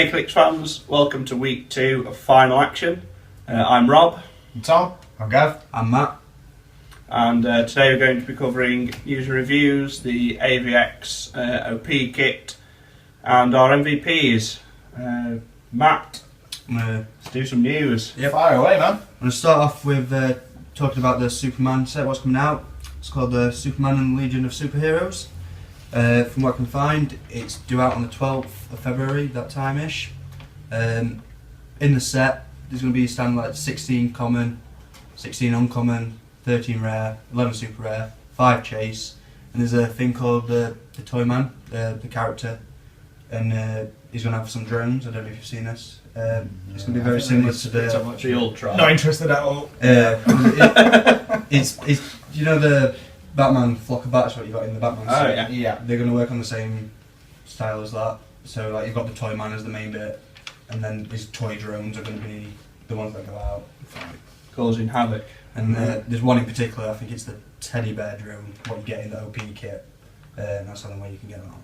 Eclipse fans, welcome to week 2 of Final Action. I'm Rob. I'm Tom. I'm Gav. I'm Matt. And today we're going to be covering user reviews, the AVX OP kit, and our MVPs. Matt, let's do some news. Yep. Fire away, man. I'm going to start off with talking about the Superman set, what's coming out. It's called the Superman and the Legion of Superheroes. From what I can find, it's due out on the 12th of February, that time-ish. In the set, there's going to be standard like 16 common, 16 uncommon, 13 rare, 11 super rare, 5 chase, and there's a thing called the Toy Man, the character, and he's going to have some drones. I don't know if you've seen this. It's going to be very similar to The Ultra. Not interested at all. It's you know the Batman flock of bats what you got in the Batman Oh, set? yeah. They're going to work on the same style as that. So like you've got the Toy Man as the main bit, and then his toy drones are going to be the ones that go out and fight. Causing havoc. And there's one in particular, I think it's the teddy bear drone, what you get in the OP kit. That's the only way you can get them on.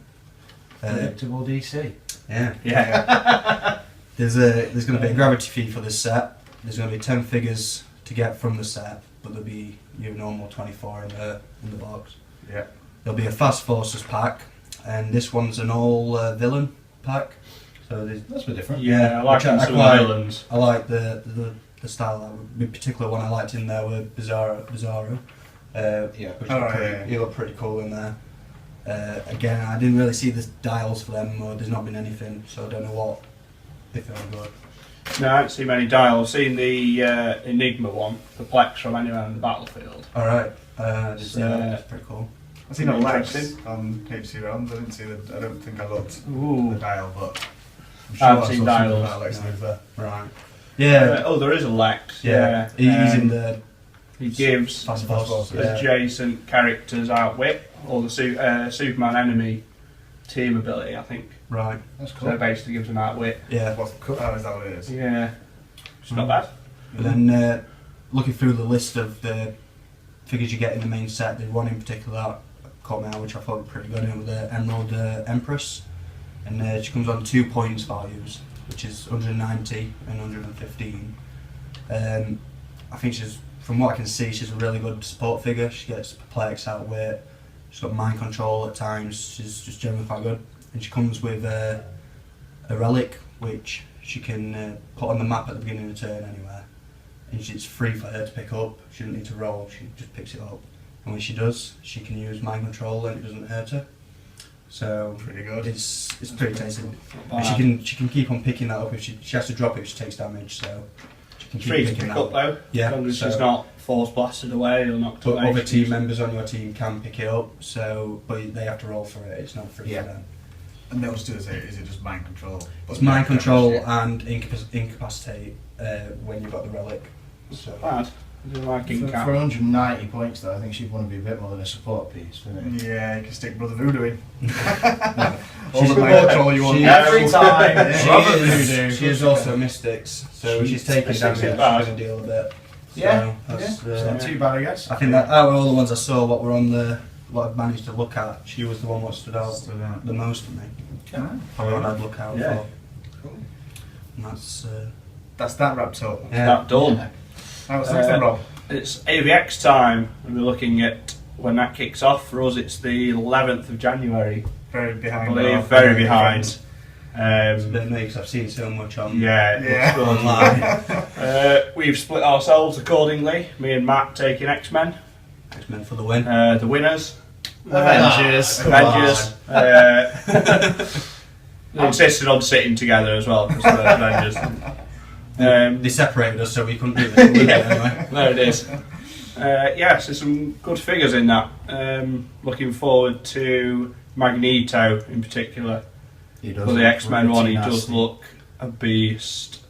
Predictable DC. Yeah. Yeah. There's going to be a gravity feed for this set. There's going to be 10 figures to get from the set, but there'll be your normal 24 in the box. Yeah. There'll be a Fast Forces pack, and this one's an all villain pack. So That's a bit different. Yeah, I like which I some quite- villains. I like the style. The particular one I liked in there were Bizarro. Yeah. Which Oh, looked pretty, yeah. he looked pretty cool in there. Again, I didn't really see the dials for them, or there's not been anything, so I don't know if they're good. No, I haven't seen many dials. I've seen the Enigma one, the Plex from Anywhere on the Battlefield. Alright, I did see that, So- that's pretty cool. I've seen a Lex Interesting. on HC Realms. I didn't see I don't think I looked at the Ooh. dial, but I'm I've sure I saw seen something dials. about Lex No. Luthor. Right. Yeah, Oh, there is a Lex. yeah. Yeah. He's in the He gives Fast Fast Force. Force, Yeah. adjacent characters outwit, or the Superman enemy team ability, I think. Right, That's So cool. it basically gives them outwit. yeah. What's the cut? Oh, is that what it is? Yeah. It's not bad. And then looking through the list of the figures you get in the main set, there's one in particular that caught me out, which I thought was pretty good, and it was the Emerald Empress. And she comes on 2 points values, which is 190 and 115. I think from what I can see, she's a really good support figure. She gets perplex, outwit, she's got mind control at times, she's just generally quite good. And she comes with a relic, which she can put on the map at the beginning of the turn anywhere. And it's free for her to pick up, she doesn't need to roll, she just picks it up. And when she does, she can use mind control and it doesn't hurt her. So Pretty good. it's pretty tasty. Not And bad. she can keep on picking that up if she has to drop it if she takes damage, so she can keep Free to picking pick that up though, Yeah, as long as so- she's not force blasted away or knocked But away. other she team can- members on your team can pick it up, so but they have to roll for it. It's not free Yeah. for them. And those two, is it just mind control? It's mind control and incapacitate when you've got the relic. So Not bad. I do like For King Cat. 190 points though, I think she'd want to be a bit more than a support piece, wouldn't it? Yeah, you can stick Brother Voodoo in. All She's the mind control you want. she- Every time. She Robert is, Voodoo. she is also Mystics, so She- she's taking Mystics damage. is bad. She's going to deal a bit. Yeah, So that's, yeah. It's not too bad, I guess. I think that out of all the ones I saw, what were on what I've managed to look at, she was the one what stood out Stood out. the most for me. Yeah. Probably what I'd look out Yeah. for. And that's That's that wrapped up. yeah. That done. Now, what's next then, Rob? It's AVX time. We're looking at when that kicks off. For us, it's the 11th of January. Very I behind. believe our- very behind. It's a bit Um, of me because I've seen so much on yeah, Yeah. it's good. online. We've split ourselves accordingly. Me and Matt taking X-Men. It's meant for the win. The winners. Avengers. Come Avengers. They insisted on sitting together as well because they're Avengers. They separated us so we couldn't do this. Did they, anyway? There it is. So some good figures in that. Looking forward to Magneto in particular. He does. For the X-Men one, he nasty. does look a beast.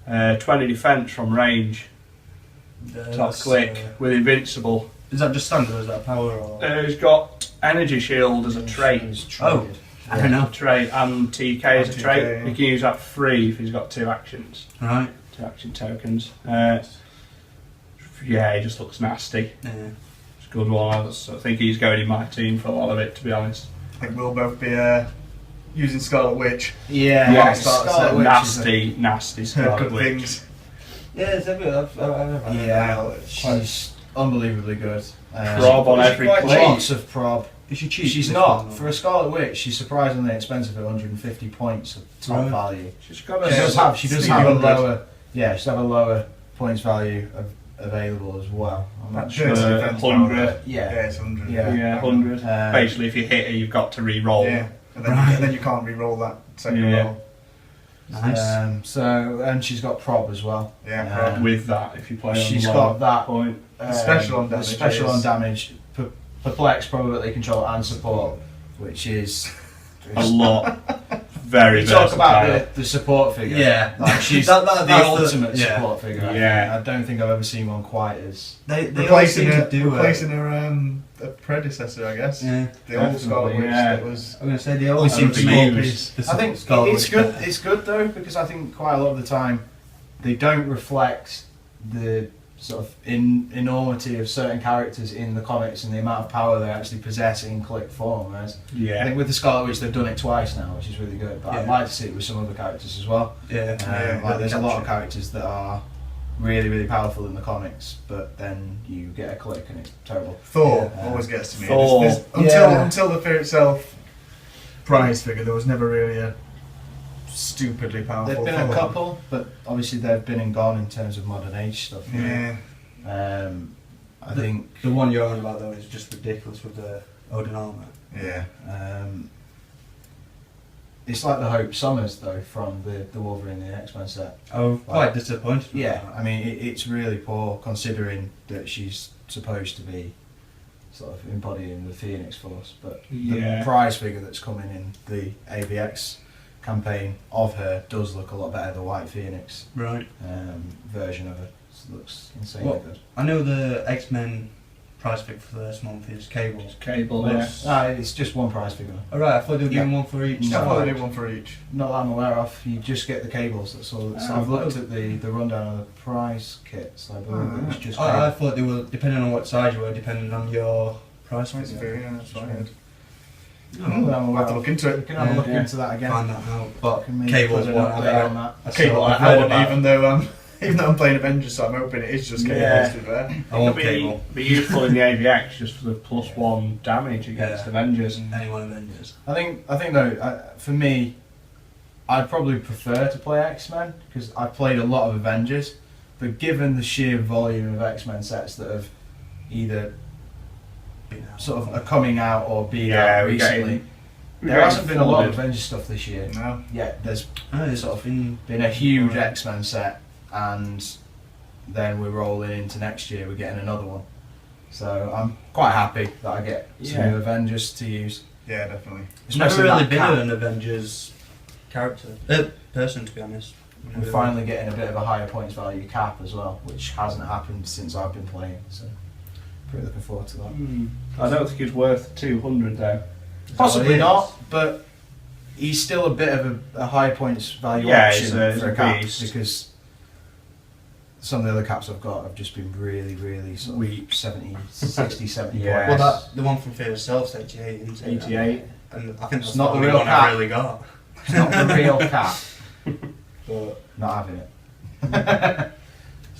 20 defence from range, top That's, click with Invincible. Is that just standard or is that power? Or? He's got Energy Shield as a trait. Oh. I don't know. Trait and TK as a And trait. TK. He can use that free if he's got 2 actions, Right. 2 action tokens. He just looks nasty. Yeah. It's a good one. I think he's going in my team for a lot of it, to be honest. I think we'll both be using Scarlet Witch. Yeah, Yes, Scarlet Witch is nasty Heard Scarlet good Witch. things. Yeah, it's a bit. Yeah, she's unbelievably good. Prob on every quite plate. Lots of prob. Is she cheap? She's not. For a Scarlet Witch, she's surprisingly expensive at 150 points of top Right. value. She's got She does have a 300. lower. Yeah, she does have a lower points value available as well. I'm not sure. Defense 100. Yeah, Yeah. it's 100. Yeah. Yeah, 100. Basically, if you hit her, you've got to re-roll. Yeah. And then you can't re-roll that second Yeah. roll. Nice. So and she's got prob as well. Yeah, Um, prob. With that, if you play on She's the got that point. Special on the damage special is- on damage, perplex, probability control, and support, which is A lot. Very We talk about versatile. the support figure. Yeah. like she's That's the the- ultimate yeah. support figure. I Yeah. think. I don't think I've ever seen one quite as. They always Replacing seem her, to do replacing her a predecessor, I guess. Yeah. The old Scarlet Witch yeah. that was. I'm gonna say they always seem to Overused. make. I think Scarlet it's Witch good. better. It's good though because I think quite a lot of the time they don't reflect the sort of enormity of certain characters in the comics and the amount of power they actually possess in click form. Whereas I Yeah. think with the Scarlet Witch they've done it twice now, which is really good. But I'd Yeah. like to see it with some other characters as well. Yeah. Like there's a lot of Capture. characters that are really, really powerful in the comics, but then you get a click and it's terrible. Thor Yeah. always gets to me. Thor. Until the Fear Itself prize figure, there was never really a stupidly powerful. There've been a Thor. couple, but obviously they've been and gone in terms of modern age stuff. Yeah. I think The one you're on about though is just ridiculous with the Odin armor. Yeah. it's like the Hope Summers though from the Wolverine and the X-Men set. I'm quite disappointed. with Yeah, that. I mean it's really poor considering that she's supposed to be sort of embodying the Phoenix Force, but Yeah. the prize figure that's coming in the AVX campaign of her does look a lot better. The White Phoenix Right. version of her looks insanely What? good. I know the X-Men prize pick for this month is Cable. Cable, yeah. It's just one prize figure. Alright, I thought they were giving one for each. No. I thought they did one for each. Not that I'm aware of. You just get the cables. That's all. So I've looked at the rundown of the prize kits. I believe it was just. I thought they were, depending on what size you were, depending on your price Price figure. figure, yeah, that's right. Cables. I'll have to look into We it. can have a look Yeah. into that again. Find that out. But Can maybe Cable's put an one. update on that. I Cable, saw- I I've heard want, about. even though I'm playing Avengers, so I'm hoping it is just Cable. Yeah. To be fair. I It'll want be, Cable. be useful in the AVX just for the +1 damage against Yeah. Avengers. Anyone Avengers. I think though, for me, I'd probably prefer to play X-Men because I've played a lot of Avengers, but given the sheer volume of X-Men sets that have either sort of are coming out or been Yeah, out we're recently, getting- there hasn't been a lot of flooded. Avengers stuff this year. No. Yeah, there's Oh, it's sort of been been a huge X-Men set, and then we're rolling into next year. We're getting another one, so I'm quite happy that I get some Yeah. new Avengers to use. Yeah, definitely. I've never Especially really that been Cap. an Avengers character. Person, to be honest. We're finally getting a bit of a higher points value cap as well, which hasn't happened since I've been playing. So, pretty looking forward to that. I don't think he's worth 200 though. Possibly is. not, but he's still a bit of a high points value Yeah, option he's for a a cap beast. because some of the other caps I've got have just been really, really sort of Weak. 70, 60, 70 Yeah. points. Well, the one from Fear Itself's 88, isn't it? 88. And I think It's that's not the the only real one cap. I really got. It's not the real cap, but not having it.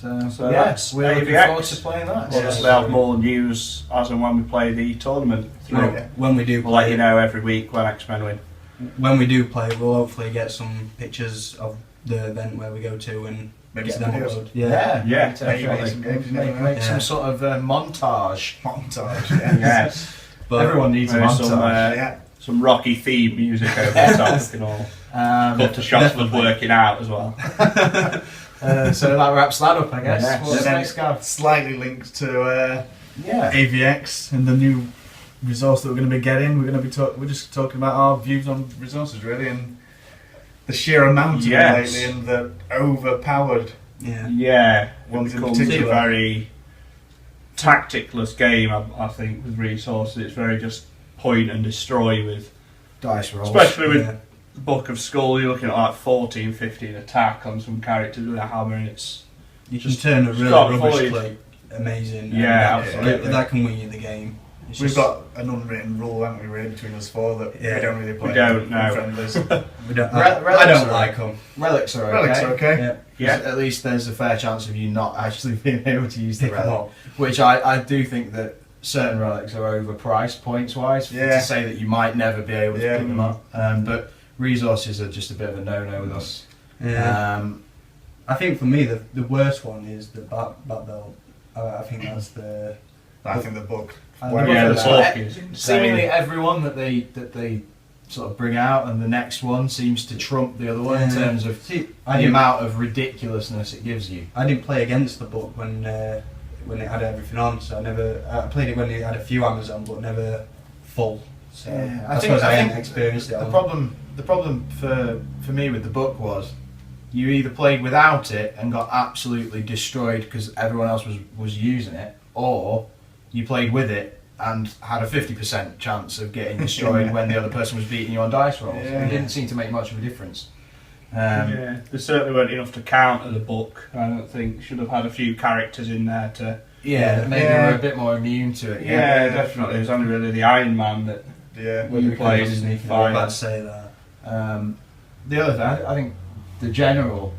So yeah, that's we're looking AVX. forward to playing that. We'll just have more news as and when we play the tournament. Well, Yeah. when we do We'll let play, you know every week when X-Men win. when we do play, we'll hopefully get some pictures of the event where we go to and Maybe get some them videos. uploaded. Yeah, Yeah, make definitely. some games, you never know. Yeah. some sort of montage. Montage, yeah. Yes. But Everyone needs a Maybe montage. some, Yeah. some Rocky theme music over the top and all. Cut to shots of us working out as well. So that wraps that up, I guess. Yes. What's Then next, Gav? Slightly linked to Yeah. AVX and the new resource that we're going to be getting. We're going to be we're just talking about our views on resources really, and the sheer amount of Yes. them lately, and the overpowered yeah, Yeah, it Ones in becomes a particular. very tacticless game, I think, with resources. It's very just point and destroy with, Dice rolls. especially with yeah. the Book of Skull, you're looking at like 14, 15 attack on some characters with a hammer, and it's You can Just turn a really start rubbish void. plate amazing. and Yeah, that, absolutely. that can win you the game. It's We've just- got an unwritten rule, haven't we, really, between us four that Yeah. we don't really play. We don't, no. friendlies. we don't, Re- I relics don't are- like them. Relics are okay. Relics are okay. Yeah. Yeah. At least there's a fair chance of you not actually being able to use the Pick 'em relic. up. Which I do think that certain relics are overpriced points wise Yeah. to say that you might never be able to Yeah. pick them up. But resources are just a bit of a no-no with us. Yeah. I think for me the worst one is the bat belt. I think that's the. I think the book. I Well, think Yeah, the that's- book is insane. Seemingly everyone that they sort of bring out and the next one seems to trump the other one in Yeah. terms of See, the amount of ridiculousness it gives you. I didn't play against the book when it had everything on, so I played it when it had a few Amazon, but never full. So Yeah, I suppose I hadn't experienced it. The on- problem for me with the book was you either played without it and got absolutely destroyed because everyone else was using it, or you played with it and had a 50% chance of getting destroyed when the other person was beating you on dice rolls. Yeah. It didn't seem to make much of a difference. Yeah, there certainly weren't enough to counter the book. I don't think should have had a few characters in there to. Yeah, maybe Yeah. we're a bit more immune to it. Yeah, definitely. It was only really the Iron Man that Yeah. when we played in I'm Fire. about to say that. The other thing, I think the general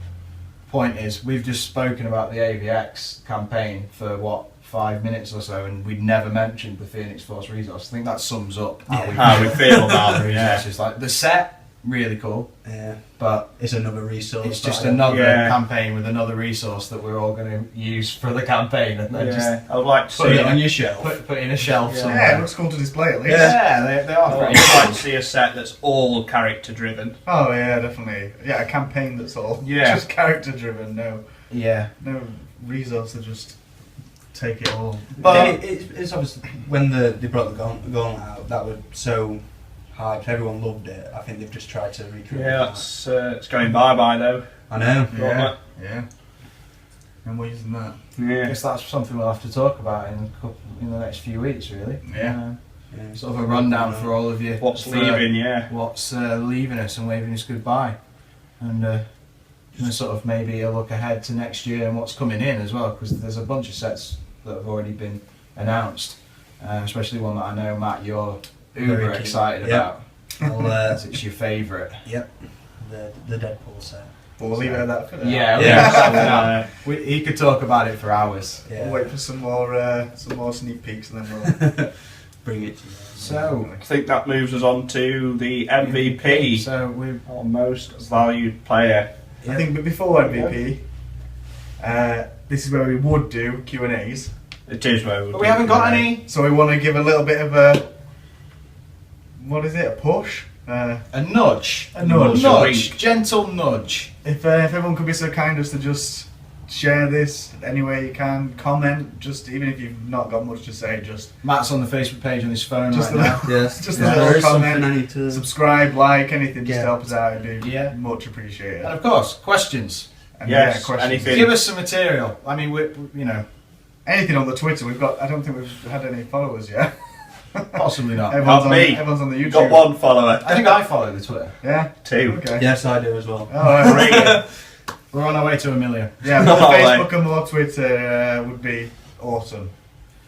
point is we've just spoken about the AVX campaign for 5 minutes or so, and we'd never mentioned the Phoenix Force resource. I think that sums up How we feel about the it. Yeah. resources. Like the set, really cool, Yeah, but it's another resource. it's just that I- another Yeah. campaign with another resource that we're all going to use for the campaign, and then Yeah, I would like to Put Put see it on your shelf. put in a shelf Yeah. somewhere. Yeah, it looks cool to display at least. Yeah, they are I would pretty like to see a set that's all character driven. Oh yeah, definitely. Yeah, a campaign that's all Yeah. just character driven. No Yeah. resource to just take it all. But it's obviously when they brought the gauntlet out, that was so hyped. Everyone loved it. I think they've just tried to recreate. Yeah, that. it's going bye though. I know. Yeah, yeah. And we're using that. I Yeah. guess that's something we'll have to talk about in the next few weeks, really. Yeah. Yeah. Sort of a rundown for all of you. What's for leaving? Yeah. What's leaving us and waving us goodbye, and sort of maybe a look ahead to next year and what's coming in as well, because there's a bunch of sets that have already been announced, especially one that I know, Matt, you're uber Very keen. excited Yeah. about. I'll, As it's your favourite. the Deadpool set. But we'll leave it at that for now. Yeah, Yeah. he could talk about it for hours. Yeah. We'll wait for some more sneak peeks and then we'll. Bring it to you. So, I think that moves us on to the MVP, So we our most valued player. I think, but before MVP, this is where we would do Q and A's. It is where we haven't got any. So we want to give a little bit of a, what is it? A push. A nudge. A nudge. Nudge. Gentle nudge. If everyone could be so kind as to just share this any way you can, comment, just even if you've not got much to say, just Matt's on the Facebook page on his phone Just right now. Yes. Just yeah. a little There is comment. something I need to. subscribe, like, anything, just Yeah. to help us out. It'd be Yeah. much appreciated. And of course, questions. And Yes, questions. anything. Give us some material. I mean, Anything on the Twitter. We've got. I don't think we've had any followers yet. possibly not. Everyone's on, me. everyone's on the YouTube. Got one follower. I think I follow the Twitter. Yeah. 2. Okay. Yes, I do as well. Oh, right. We're on our way to 1 million. Yeah, No more way. Facebook and more Twitter would be awesome.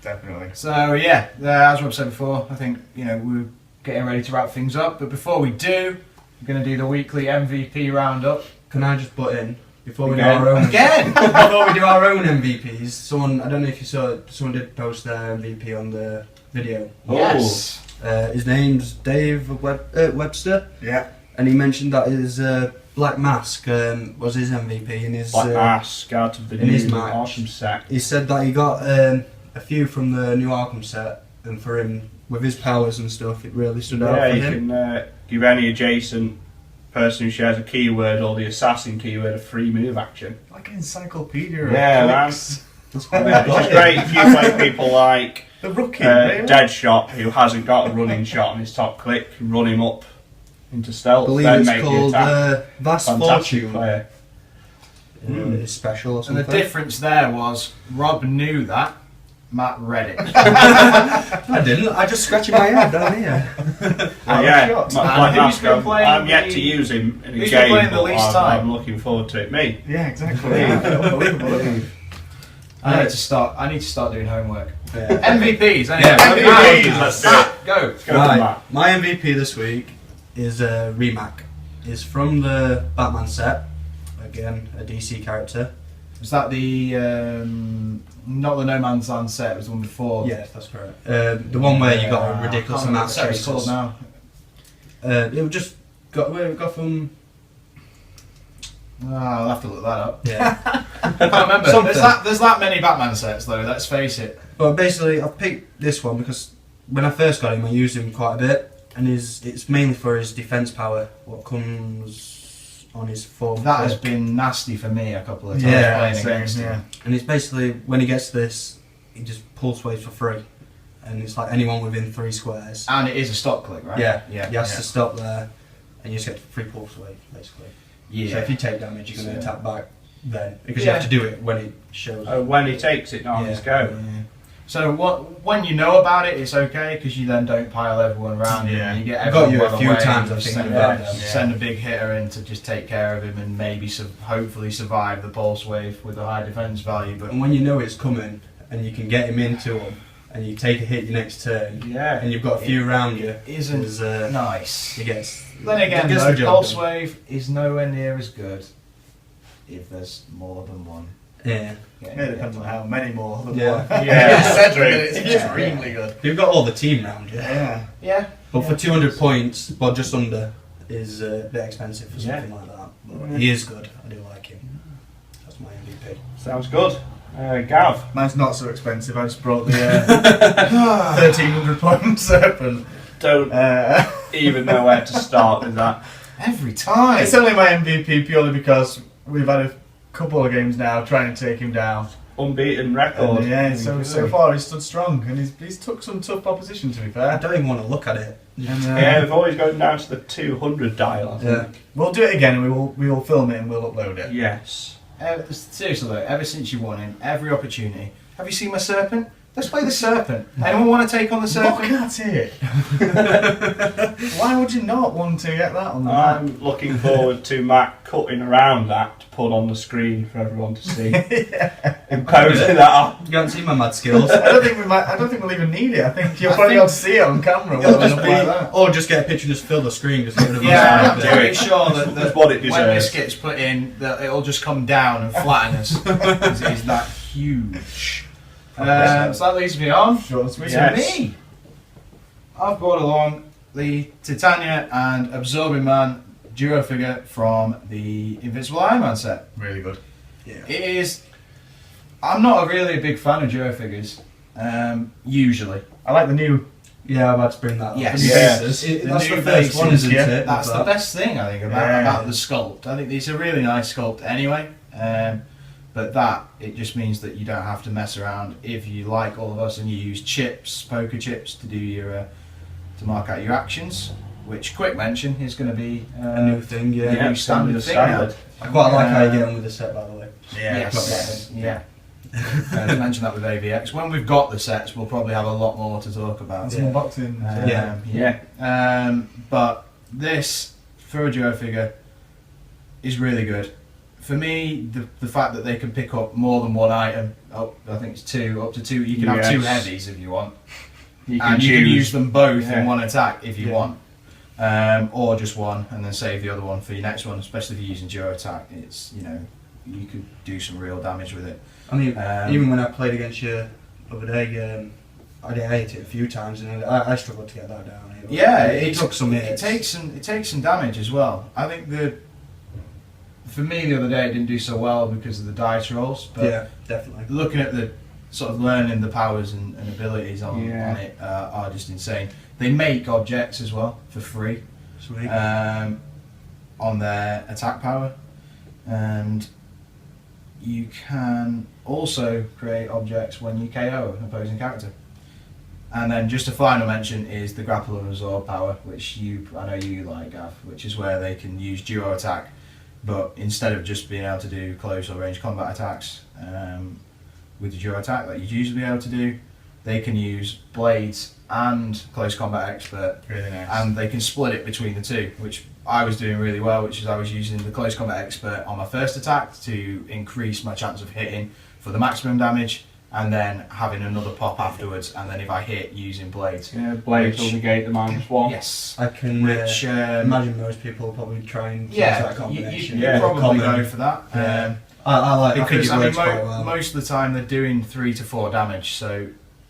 Definitely. So yeah, as Rob said before, I think we're getting ready to wrap things up. But before we do, we're going to do the weekly MVP roundup Can I just butt in before we do Again. our own? again. Before we do our own MVPs, I don't know if you saw it, someone did post their MVP on the video. Yes. His name's Dave Webster, Yeah. and he mentioned that his Black Mask was his MVP, and his Black Mask out of the in his new match. Arkham set. he said that he got a few from the new Arkham set, and for him, with his powers and stuff, it really stood out Yeah, for you him. can give any adjacent person who shares a keyword or the assassin keyword a free move action. Like an encyclopedia of Yeah, clicks. That's Which quite is great if you play people like The rookie, really? Deadshot, who hasn't got a running shot on his top click, run him up into I stealth, believe then it's make the called attack. Vast Fantastic Fortune. player. It's special or And the something. difference there was Rob knew that, Matt read it. I didn't. I just scratching my head down here. Yeah, shot. Black And who's Mask, been playing I'm yet the- to use him in a who's been game, playing the but least time? I'm looking forward to it. Me. Yeah, exactly. Unbelievable. Isn't it? I need to start doing homework. Yeah. MVPs. Yeah, MVPs, let's do it. Go. Let's go to Right, Matt. my MVP this week is Rimac. Is from the Batman set. Again, a DC character. Was that the not the No Man's Land set? It was the one before. Yes, that's correct. The one where you got a ridiculous amount of set it's choices. called now. It just got where it got from. Oh, I'll have to look that up. Yeah. I can't remember. Something. There's that many Batman sets though. Let's face it. But basically, I picked this one because when I first got him, I used him quite a bit, and it's mainly for his defense power. What comes on his form. That has been nasty for me a couple of times Yeah, playing same, against him. yeah. And it's basically when he gets this, he just pulls waves for free, and it's like anyone within 3 squares. And it is a stock click, right? Yeah, yeah. he has to stop there, and you just get free pulse wave basically. Yeah. So if you take damage, you're going to So- attack back then because Yeah. you have to do it when it shows. When he takes it, on Yeah. his go. Yeah. So when you know about it, it's okay because you then don't pile everyone around you. Yeah. And you get I've got everyone you a well few away times, and I think, send, with that, yeah. send a big hitter in to just take care of him and maybe hopefully survive the pulse wave with a high defense value. But And when you know it's coming, and you can get him into him, and you take a hit your next turn, Yeah. and you've got a few around you, isn't there's, nice. he gets. Then again, gets though, the job pulse done. wave is nowhere near as good if there's more than one. Yeah. Yeah, it depends on how many more. Than Yeah. one. Yeah. Said, True. but it's Yeah. extremely good. You've got all the team round you. Yeah. Yeah. But for 200 points, well, just under, is a bit expensive for Yeah. something like that. But he is good. I do like him. That's my MVP. Sounds good. Gav. Mine's not so expensive. I just brought the 1,300 pound serpent. Don't even know where to start with that. Every time. It's only my MVP purely because we've had a couple of games now trying to take him down. Unbeaten record. And yeah, so far he's stood strong and he's took some tough opposition, to be I fair. don't even want to look at it. And, Yeah, they've always gone down to the 200 dial, I think. Yeah. we'll do it again and we will film it and we'll upload it. Yes. Seriously though, ever since you won him, every opportunity. Have you seen my serpent? Let's play the serpent. Anyone want to take on the Look serpent? at it! Why would you not want to get that on the map? I'm looking forward to Matt cutting around that to put on the screen for everyone to see. Imposing that on. You haven't seen my mad skills. I don't think we'll even need it. I think you'll probably be able to see it on camera. It'll well just enough be, like that. or just get a picture and just fill the screen. Just get rid of Yeah, I'm the pretty sure that That's what it when deserves. this gets put in, that it'll just come down and flatten us. It's that huge. So that leads me on. Short and sweet. Yeah. To Yes. me, I've brought along the Titania and Absorbing Man duo figure from the Invincible Iron Man set. Really good. Yeah. It is. I'm not really a big fan of duo figures. Usually, I like the new. Yeah, I'm about to bring that up. Yes. The new Yeah. bases. The That's new the first one, bases, isn't yeah. it? that's with the that? best thing I think Yeah. about the sculpt. I think it's a really nice sculpt anyway. But that it just means that you don't have to mess around if you like all of us and you use chips, poker chips to do your to mark out your actions. Which, quick mention, is going to be A new thing, yeah. Yeah, new standard it's thing standard. I quite like how you get on with the set, by the way. Yes. Yeah. To mention that with AVX. When we've got the sets, we'll probably have a lot more to talk about. Some unboxing. Yeah. But this, for a duo figure, is really good. For me, the fact that they can pick up more than one item, I think it's two, up to two, you can have two Yes. heavies if you want. You can And you can choose. use them both Yeah. in one attack if you Yeah. want. Or just one and then save the other one for your next one, especially if you're using duo attack. It's, you could do some real damage with it. I mean, Um, even when I played against you the other day, I hit it a few times and I struggled to get that down. Yeah, it took some It hits. takes some damage as well. I think for me the other day it didn't do so well because of the dice rolls. But Yeah, definitely. looking at the sort of learning the powers and abilities on Yeah. it are just insane. They make objects as well for free Sweet. on their attack power, and you can also create objects when you KO an opposing character. And then just a final mention is the grapple and absorb power, which I know you like, Gav, which is where they can use duo attack, but instead of just being able to do close or range combat attacks with the duo attack that you'd usually be able to do, they can use blades and close combat expert, Really nice. and they can split it between the two, which I was doing really well, which is I was using the close combat expert on my first attack to increase my chance of hitting for the maximum damage, and then having another pop afterwards, and then if I hit, using blades. Yeah, blades will Which- negate the -1. Yes. I can Which, imagine most people will probably try and use Yeah, that combination. Yeah. probably Common. go for that. Yeah. I like Because I I think mean, it works quite well. most of the time they're doing 3 to 4 damage, so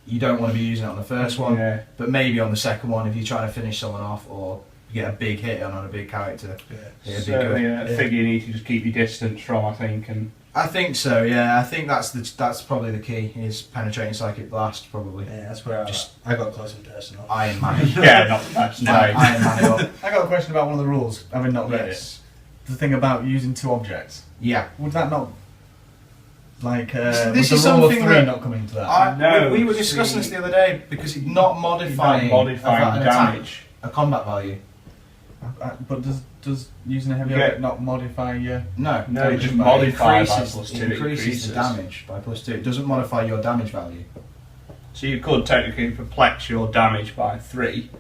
you don't want to be using it on the first one, Yeah. but maybe on the second one if you're trying to finish someone off or you get a big hit on a big character. It'd be Certainly good. a figure you need to just keep your distance from, I think. And I think so. Yeah, I think that's probably the key is penetrating psychic blast. Probably Yeah, that's where Just- I got close and personal. Iron Man. yeah, not the best. No. Iron Man it up. I got a question about one of the rules, having not read it. Yes. The thing about using 2 objects. Yeah. Would that not, like, This would is the rule of something 3 that not come into that? No, we were discussing this the other day because it's not modifying, modifying an attack, damage. a combat value. But does using a heavy Yeah. object not modify your... No, No, it it just modifies by increases, +2, it it increases increases. the damage by +2. It doesn't modify your damage value. So you could technically perplex your damage by 3,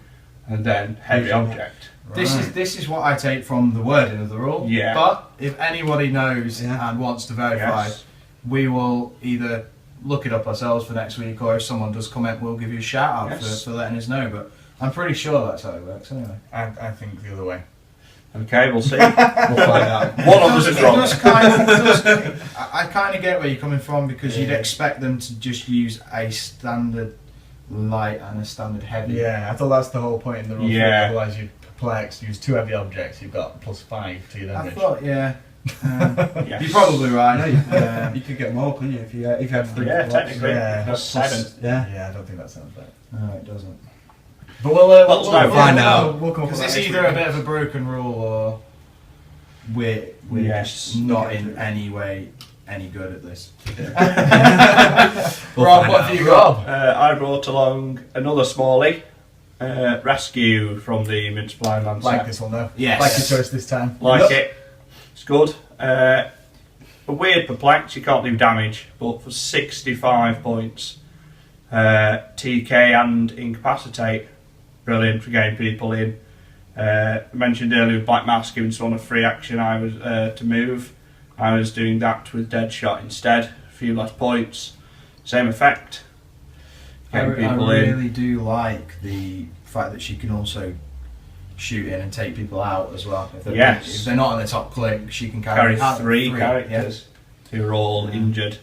and then heavy Yeah. object. This is what I take from the wording of the rule. Yeah. But if anybody knows Yeah. and wants to verify, Yes. we will either look it up ourselves for next week, or if someone does comment, we'll give you a shout out Yes. for letting us know. But I'm pretty sure that's how it works anyway. I think the other way. Okay, we'll see. We'll find out. One of us is wrong. I kind of get where you're coming from because you'd expect them to just use a standard light and a standard heavy. Yeah, I thought that's the whole point in the rule. Yeah. Otherwise you'd perplex, use 2 heavy objects, you've got +5 to your I damage. thought, yeah. Yes. You're probably right. No, you, Yeah. you could get more, couldn't you? If you had 3 Yeah, blocks. technically. Yeah. That's 7. Yeah. Yeah, I don't think that sounds right. No, it doesn't. But we'll find out. We'll come up Because with it's that next either week. a bit of a broken rule or we're Yes. just not in any way any good at this. We'll Rob, find what out. have you got? I brought along another Smallie. Rescue from the Municipal Ironman Like set. this one though. Yes. Like your choice this time. Like it. It's good. A weird perplex, you can't do damage, but for 65 points, TK and incapacitate. Brilliant for getting people in. I mentioned earlier with Black Mask giving someone a free action I was to move. I was doing that with Deadshot instead. A few less points. Same effect. I Getting people in. really do like the fact that she can also shoot in and take people out as well. If they're, Yes. if they're not on the top click, she can Carry carry 3 yeah. characters who are all injured.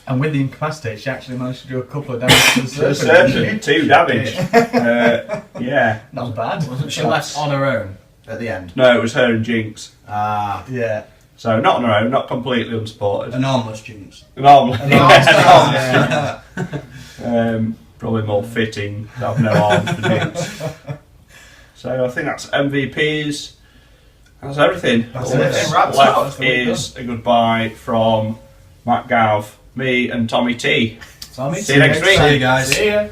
And with the incapacitate, she actually managed to do a couple of damage to the So serpent. serpent, 2 damage. Yeah. Not bad. Wasn't she left on her own at the end? No, it was her and Jinx. Ah. Yeah. So not on her own, not completely unsupported. Enormous Jinx. Normally, Yeah. probably more fitting to have no arms for Jinx. So I think that's MVPs. That's everything. That's All it. that's Wraps left up. That's the week is a goodbye from Matt Gav, me and Tommy T. Tommy, See you next week. See you guys. See ya.